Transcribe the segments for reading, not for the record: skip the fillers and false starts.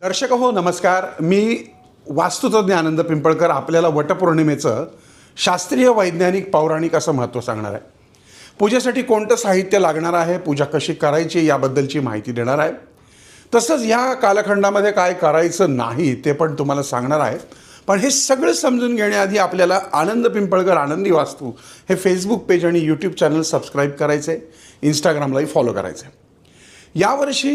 दर्शक हो नमस्कार. मी वास्तुतज्ञ आनंद पिंपळकर आपल्याला वटपौर्णिमेचं शास्त्रीय वैज्ञानिक पौराणिक असं महत्त्व सांगणार आहे. पूजेसाठी कोणतं साहित्य लागणार आहे, पूजा कशी करायची याबद्दलची माहिती देणार आहे. तसंच या कालखंडामध्ये काय करायचं नाही ते पण तुम्हाला सांगणार आहे. पण हे सगळं समजून घेण्याआधी आपल्याला आनंद पिंपळकर आनंदी वास्तू हे फेसबुक पेज आणि यूट्यूब चॅनल सबस्क्राईब करायचे, इंस्टाग्रामलाही फॉलो करायचे. यावर्षी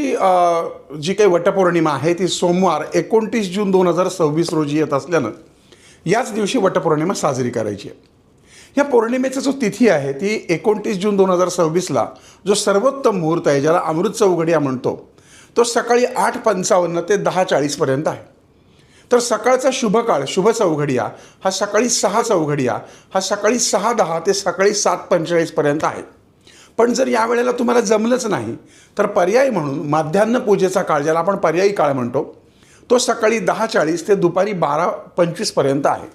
जी काही वटपौर्णिमा आहे ती सोमवार 29 जून 2026 रोजी येत असल्यानं याच दिवशी वटपौर्णिमा साजरी करायची आहे. या पौर्णिमेचा जो तिथी आहे ती 29 जून 2026ला जो सर्वोत्तम मुहूर्त आहे, ज्याला अमृत चौघडिया म्हणतो, तो सकाळी 8:55 ते 10:40 आहे. तर सकाळचा शुभ काळ शुभ चौघडिया हा सकाळी 6 चौघडिया हा सकाळी 6:10 ते सकाळी 7:45 आहे. पण जर या वेळेला तुम्हाला जमलंच नाही तर पर्याय म्हणून माध्यान्ह पूजेचा काळ, ज्याला आपण पर्यायी काळ म्हणतो, तो सकाळी 10:40 ते दुपारी 12:25 आहे.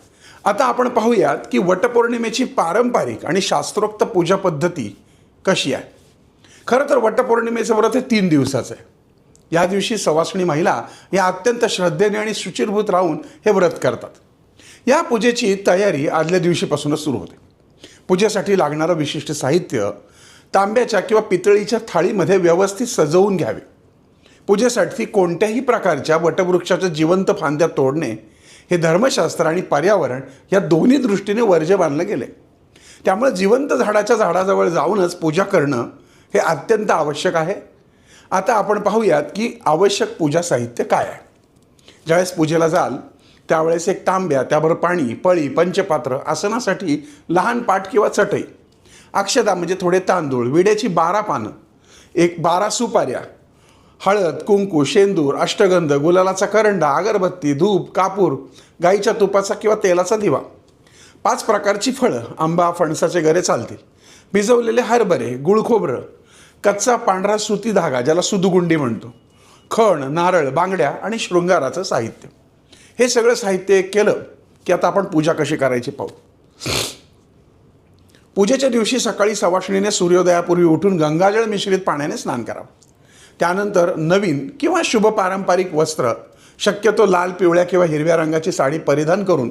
आता आपण पाहूयात की वटपौर्णिमेची पारंपरिक आणि शास्त्रोक्त पूजा पद्धती कशी आहे. खरं तर वटपौर्णिमेचं व्रत हे 3 दिवसाचं आहे. या दिवशी सवाष्णी महिला या अत्यंत श्रद्धेने आणि शुचिर्भूत राहून हे व्रत करतात. या पूजेची तयारी आदल्या दिवशीपासूनच सुरू होते. पूजेसाठी लागणारं विशिष्ट साहित्य तांब्याच्या किंवा पितळीच्या थाळीमध्ये व्यवस्थित सजवून घ्यावे. पूजेसाठी कोणत्याही प्रकारच्या वटवृक्षाच्या जिवंत फांद्या तोडणे हे धर्मशास्त्र आणि पर्यावरण या दोन्ही दृष्टीने वर्ज्य मानलं गेले. त्यामुळे जिवंत झाडाजवळ जाऊनच पूजा करणं हे अत्यंत आवश्यक आहे. आता आपण पाहूयात की आवश्यक पूजा साहित्य काय आहे. ज्यावेळेस पूजेला जाल त्यावेळेस एक तांब्या, त्याबरोबर पाणी, पळी, पंचपात्र, आसनासाठी लहान पाट किंवा चटई, अक्षता म्हणजे थोडे तांदूळ, विड्याची 12 पानं, 12 सुपाऱ्या, हळद, कुंकू, शेंदूर, अष्टगंध, गुलालाचा करंडा, अगरबत्ती, धूप, कापूर, गाईच्या तुपाचा किंवा तेलाचा दिवा, 5 प्रकारची फळं, आंबा, फणसाचे गरे चालतील, भिजवलेले हरभरे, गुळखोबरं, कच्चा पांढरा सुती धागा ज्याला सुदुगुंडी म्हणतो, खण, नारळ, बांगड्या आणि शृंगाराचं साहित्य. हे सगळं साहित्य केलं की आता आपण पूजा कशी करायची पाहू. पूजेच्या दिवशी सकाळी सवाष्णीने सूर्योदयापूर्वी उठून गंगाजळ मिश्रित पाण्याने स्नान करावं. त्यानंतर नवीन किंवा शुभ पारंपरिक वस्त्र, शक्यतो लाल, पिवळ्या किंवा हिरव्या रंगाची साडी परिधान करून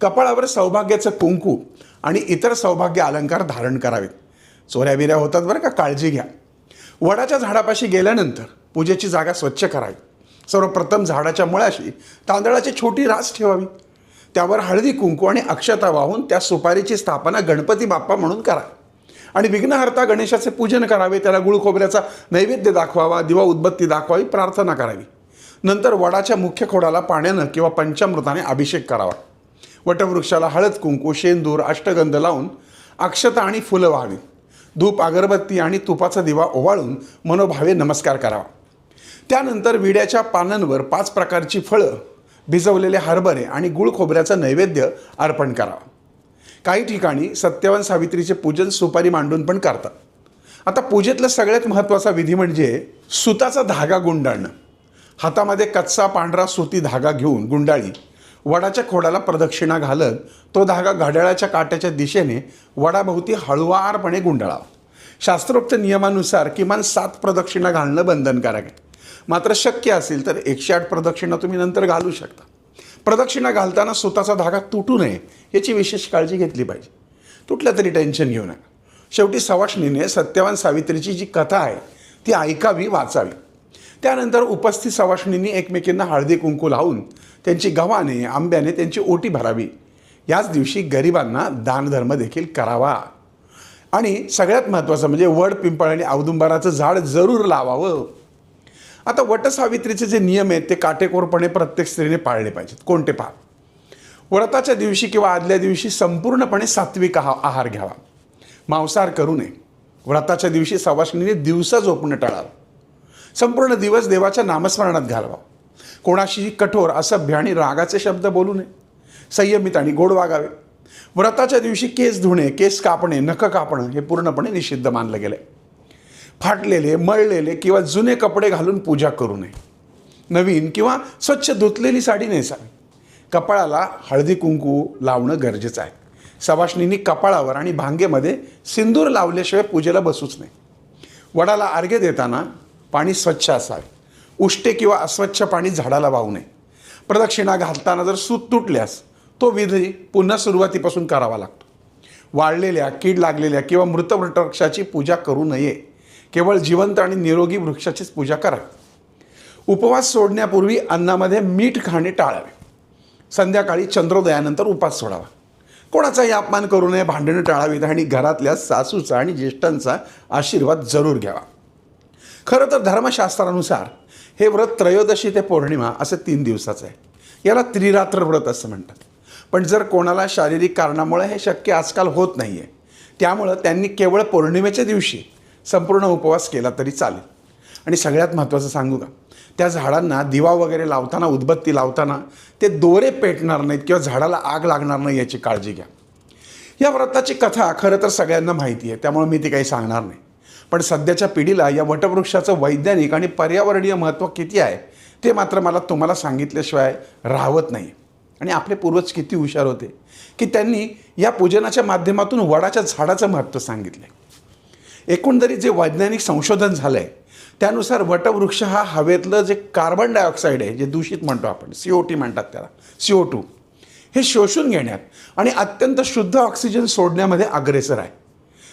कपाळावर सौभाग्याचं कुंकू आणि इतर सौभाग्य अलंकार धारण करावेत. चोऱ्या बिऱ्या होतात बरं का, काळजी घ्या. वडाच्या झाडापाशी गेल्यानंतर पूजेची जागा स्वच्छ करावी. सर्वप्रथम झाडाच्या मुळाशी तांदळाची छोटी रास ठेवावी. त्यावर हळदी, कुंकू आणि अक्षता वाहून त्या सुपारीची स्थापना गणपती बाप्पा म्हणून करा आणि विघ्नहर्ता गणेशाचे पूजन करावे. त्याला गुळ खोबऱ्याचा नैवेद्य दाखवावा, दिवा उदबत्ती दाखवावी, प्रार्थना करावी. नंतर वडाच्या मुख्य खोडाला पाण्यानं किंवा पंचामृताने अभिषेक करावा. वटवृक्षाला हळद, कुंकू, शेंदूर, अष्टगंध लावून अक्षता आणि फुलं व्हावी. धूप, अगरबत्ती आणि तुपाचा दिवा ओवाळून मनोभावे नमस्कार करावा. त्यानंतर विड्याच्या पानांवर 5 प्रकारची फळं, भिजवलेले हरभरे आणि गुळ खोबऱ्याचं नैवेद्य अर्पण करावा. काही ठिकाणी सत्यवान सावित्रीचे पूजन सुपारी मांडून पण करतात. आता पूजेतला सगळ्यात महत्त्वाचा विधी म्हणजे सुताचा धागा गुंडाळणं. हातामध्ये कच्चा पांढरा सुती धागा घेऊन गुंडाळी वडाच्या खोडाला प्रदक्षिणा घालत तो धागा घड्याळाच्या काट्याच्या दिशेने वडाभोवती हळुवारपणे गुंडाळावा. शास्त्रोक्त नियमानुसार किमान 7 प्रदक्षिणा घालणं बंधनकारक आहे. मात्र शक्य असेल तर 108 प्रदक्षिणा तुम्ही नंतर घालू शकता. प्रदक्षिणा घालताना सुताचा धागा तुटू नये याची विशेष काळजी घेतली पाहिजे. तुटलं तरी टेन्शन घेऊ नका. शेवटी सवाष्णीने सत्यवान सावित्रीची जी कथा आहे ती ऐकावी, वाचावी. त्यानंतर उपस्थित सवाष्णींनी एकमेकींना हळदी कुंकू लावून त्यांची गव्हाने, आंब्याने त्यांची ओटी भरावी. याच दिवशी गरिबांना दानधर्म देखील करावा. आणि सगळ्यात महत्त्वाचं म्हणजे वड, पिंपळ आणि औदुंबराचं झाड जरूर लावावं. आता वटसावित्रीचे जे नियम आहेत ते काटेकोरपणे प्रत्येक स्त्रीने पाळले पाहिजेत. कोणते पहा. व्रताच्या दिवशी किंवा आदल्या दिवशी संपूर्णपणे सात्विक आहार घ्यावा. मांसाहार करू नये. व्रताच्या दिवशी सवाष्णीने दिवसा झोपणं टाळावं. संपूर्ण दिवस देवाच्या नामस्मरणात घालवा. कोणाशी कठोर, असभ्य आणि रागाचे शब्द बोलू नये. संयमित आणि गोड वागावे. व्रताच्या दिवशी केस धुणे, केस कापणे, नख कापणं हे पूर्णपणे निषिद्ध मानलं गेलं आहे. फाटलेले, मळलेले किंवा जुने कपडे घालून पूजा करू नये. नवीन किंवा स्वच्छ धुतलेली साडी नेसावी. कपाळाला हळदी कुंकू लावणं गरजेचं आहे. सवाष्णींनी कपाळावर आणि भांगेमध्ये सिंदूर लावल्याशिवाय पूजेला बसूच नाही. वडाला अर्घ्य देताना पाणी स्वच्छ असावे. उष्टे किंवा अस्वच्छ पाणी झाडाला वाहू नये. प्रदक्षिणा घालताना जर सूत तुटल्यास तो विधी पुन्हा सुरुवातीपासून करावा लागतो. वाळलेल्या, कीड लागलेल्या किंवा मृत वृक्षाची पूजा करू नये. केवळ जिवंत आणि निरोगी वृक्षाचीच पूजा करा. उपवास सोडण्यापूर्वी अन्नामध्ये मीठ खाणे टाळावे. संध्याकाळी चंद्रोदयानंतर उपवास सोडावा. कोणाचाही अपमान करू नये, भांडणं टाळावीत आणि घरातल्या सासूचा आणि ज्येष्ठांचा आशीर्वाद जरूर घ्यावा. खरं तर धर्मशास्त्रानुसार हे व्रत त्रयोदशी ते पौर्णिमा असं 3 दिवसाचं आहे. याला त्रिरात्र व्रत असं म्हणतात. पण जर कोणाला शारीरिक कारणामुळे हे शक्य आजकाल होत नाही आहे, त्यामुळं त्यांनी केवळ पौर्णिमेच्या दिवशी संपूर्ण उपवास केला तरी चालेल. आणि सगळ्यात महत्त्वाचं सांगू का, त्या झाडांना दिवा वगैरे लावताना, उदबत्ती लावताना ते दोरे पेटणार नाहीत किंवा झाडाला आग लागणार नाही याची काळजी घ्या. या व्रताची कथा खरं तर सगळ्यांना माहिती आहे, त्यामुळे मी ती काही सांगणार नाही. पण सध्याच्या पिढीला या वटवृक्षाचं वैज्ञानिक आणि पर्यावरणीय महत्त्व किती आहे ते मात्र मला तुम्हाला सांगितल्याशिवाय राहवत नाही. आणि आपले पूर्वज किती हुशार होते की त्यांनी या पूजनाच्या माध्यमातून वडाच्या झाडाचं महत्त्व सांगितलं आहे. एकंदरीत जे वैज्ञानिक संशोधन झालं आहे त्यानुसार वटवृक्ष हा हवेतलं जे कार्बन डायऑक्साईड आहे, जे दूषित म्हणतो आपण, CO2 म्हणतात त्याला, CO2, हे शोषून घेण्यात आणि अत्यंत शुद्ध ऑक्सिजन सोडण्यामध्ये अग्रेसर आहे.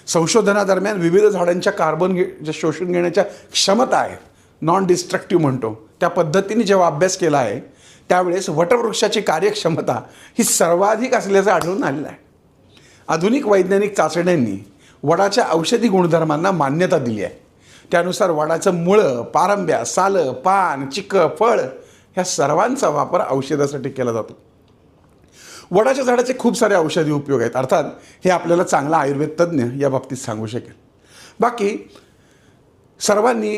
संशोधनादरम्यान विविध झाडांच्या कार्बन जे शोषून घेण्याच्या क्षमता आहे, नॉन डिस्ट्रक्टिव्ह म्हणतो, त्या पद्धतीने जेव्हा अभ्यास केला आहे त्यावेळेस वटवृक्षाची कार्यक्षमता ही सर्वाधिक असल्याचं आढळून आलेलं आहे. आधुनिक वैज्ञानिक चाचण्यांनी वडाच्या औषधी गुणधर्मांना मान्यता दिली आहे. त्यानुसार वडाचं मुळं, पारंब्या, सालं, पान, चिकं, फळ ह्या सर्वांचा वापर औषधासाठी केला जातो. वडाच्या झाडाचे खूप सारे औषधी उपयोग आहेत. अर्थात हे आपल्याला चांगला आयुर्वेद तज्ज्ञ या बाबतीत सांगू शकेल. बाकी सर्वांनी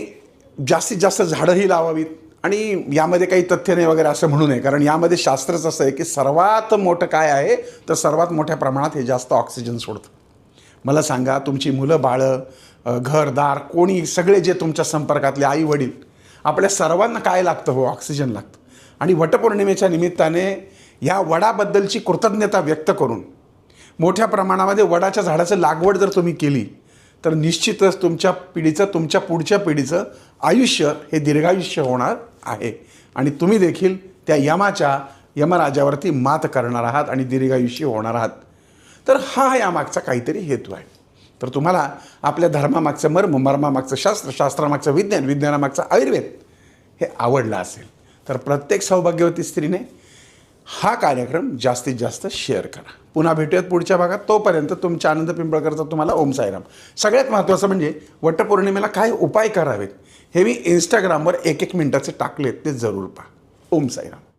जास्तीत जास्त झाडंही लावावीत. आणि यामध्ये काही तथ्य नाही वगैरे असं म्हणू नये, कारण यामध्ये शास्त्रच असं आहे की सर्वात मोठं काय आहे तर सर्वात मोठ्या प्रमाणात हे जास्त ऑक्सिजन सोडतं. मला सांगा, तुमची मुलं, बाळं, घरदार, कोणी, सगळे जे तुमच्या संपर्कातले आई वडील, आपल्या सर्वांना काय लागतं हो? ऑक्सिजन लागतं. आणि वटपौर्णिमेच्या निमित्ताने या वडाबद्दलची कृतज्ञता व्यक्त करून मोठ्या प्रमाणामध्ये वडाच्या झाडाचं लागवड जर तुम्ही केली तर निश्चितच तुमच्या पिढीचं, तुमच्या पुढच्या पिढीचं आयुष्य हे दीर्घायुष्य होणार आहे. आणि तुम्ही देखील त्या यमराजावरती मात करणार आहात आणि दीर्घायुष्य होणार आहात. तर हा यामागचा काहीतरी हेतू आहे. तर तुम्हाला आपल्या धर्मामागचं मर्म, मर्मामागचं शास्त्र, शास्त्रामागचं विज्ञान, विज्ञानामागचं आयुर्वेद हे आवडलं असेल तर प्रत्येक सौभाग्यवती स्त्रीने हा कार्यक्रम जास्तीत जास्त शेअर करा. पुन्हा भेटूयात पुढच्या भागात. तोपर्यंत तुमच्या आनंद पिंपळकरचा तुम्हाला ओम साईराम. सगळ्यात महत्त्वाचं म्हणजे वटपौर्णिमेला काय उपाय करावेत हे मी इंस्टाग्रामवर 1-1 मिनिटाचे टाकलेत, ते जरूर पहा. ओम साईराम.